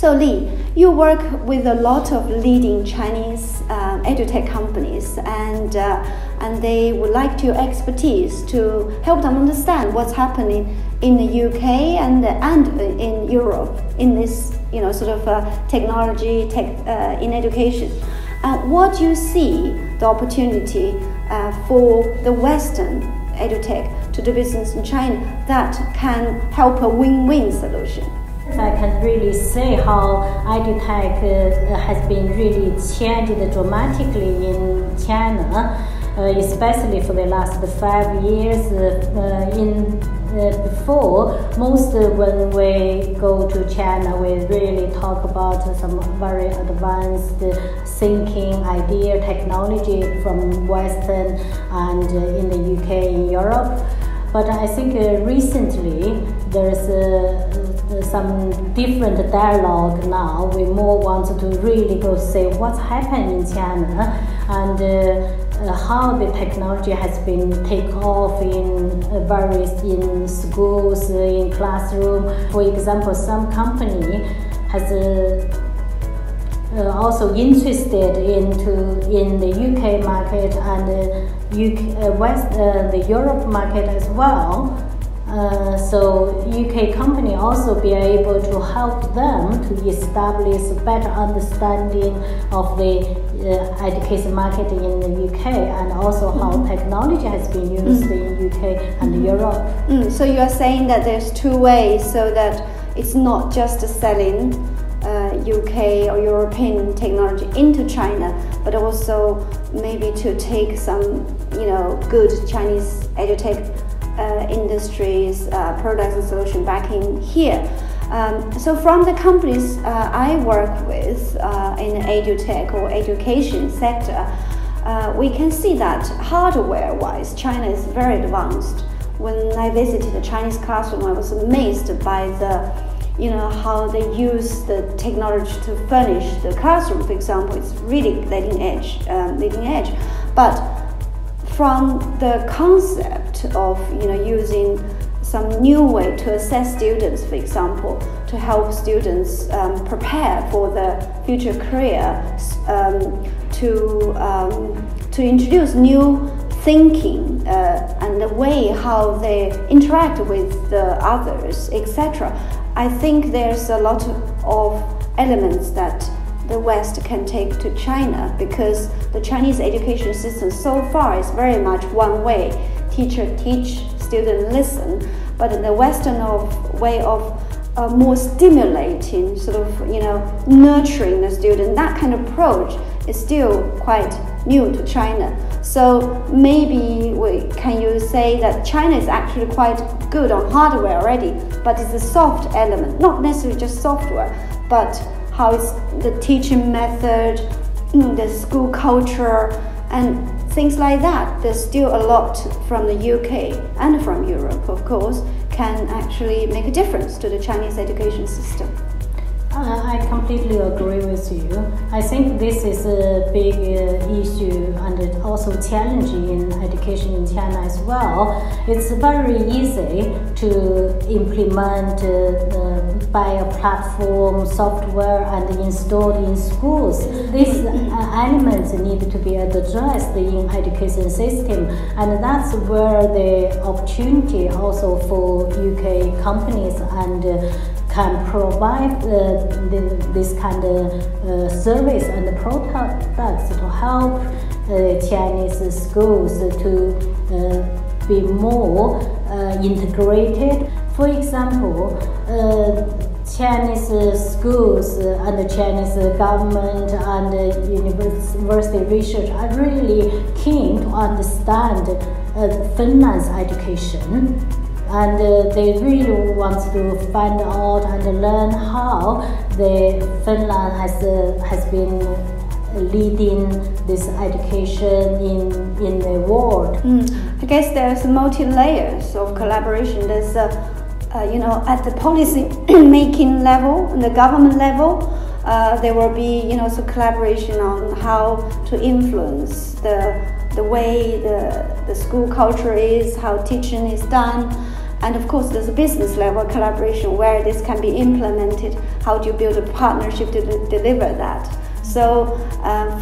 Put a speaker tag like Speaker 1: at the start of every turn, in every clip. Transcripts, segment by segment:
Speaker 1: So Li, you work with a lot of leading Chinese edutech companies, and they would like your expertise to help them understand what's happening in the UK and in Europe in this sort of technology in education. What do you see the opportunity for the Western edutech to do business in China that can help a win-win solution?
Speaker 2: I can really say how EdTech has been really changed dramatically in China, especially for the last 5 years. Before, when we go to China, we really talk about some very advanced thinking, idea, technology from Western and in the UK, in Europe. But I think recently there's some different dialogue now. We more want to really go say what's happening in China and how the technology has been taken off in schools, in classroom. For example, some company has also interested in the UK market and the Europe market as well. So UK company also be able to help them to establish a better understanding of the education market in the UK and also how technology has been used in UK and Europe.
Speaker 1: So you are saying that there's two ways, so that it's not just selling UK or European technology into China, but also maybe to take some good Chinese edutech industries, products and solutions back in here. So from the companies I work with in the edutech or education sector, we can see that hardware-wise, China is very advanced. When I visited the Chinese classroom, I was amazed by how they use the technology to furnish the classroom. For example, it's really leading edge. But from the concept of using some new way to assess students, for example, to help students prepare for the future career, to introduce new thinking and the way how they interact with the others, etc. I think there's a lot of elements that the West can take to China, because the Chinese education system so far is very much one way. Teacher teach, student listen. But in the Western way of more stimulating, sort of nurturing the student, that kind of approach is still quite new to China. So maybe can you say that China is actually quite good on hardware already, but it's a soft element, not necessarily just software, but how it's the teaching method, the school culture, and things like that. There's still a lot from the UK and from Europe, of course, can actually make a difference to the Chinese education system.
Speaker 2: I completely agree with you. I think this is a big issue and also challenging in education in China as well. It's very easy to implement by a platform software and installed in schools. These elements need to be addressed in education system, and that's where the opportunity also for UK companies and can provide this kind of service and products to help Chinese schools to be more integrated. For example, Chinese schools and the Chinese government and university research are really keen to understand Finland's education. And they really want to find out and learn how Finland has been leading this education in the world.
Speaker 1: I guess there's multi-layers of collaboration. There's at the policy making level, and the government level, there will be some collaboration on how to influence the way the school culture is, how teaching is done. And of course, there's a business level collaboration where this can be implemented. How do you build a partnership to deliver that? So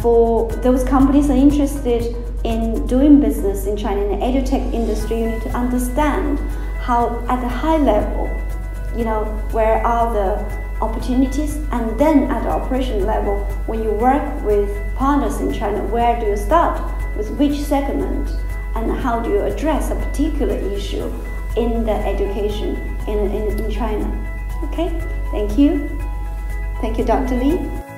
Speaker 1: for those companies that are interested in doing business in China in the edutech industry, you need to understand how at the high level, where are the opportunities, and then at the operation level, when you work with partners in China, where do you start, with which segment, and how do you address a particular issue in the education in China. Okay, thank you. Thank you, Dr. Li.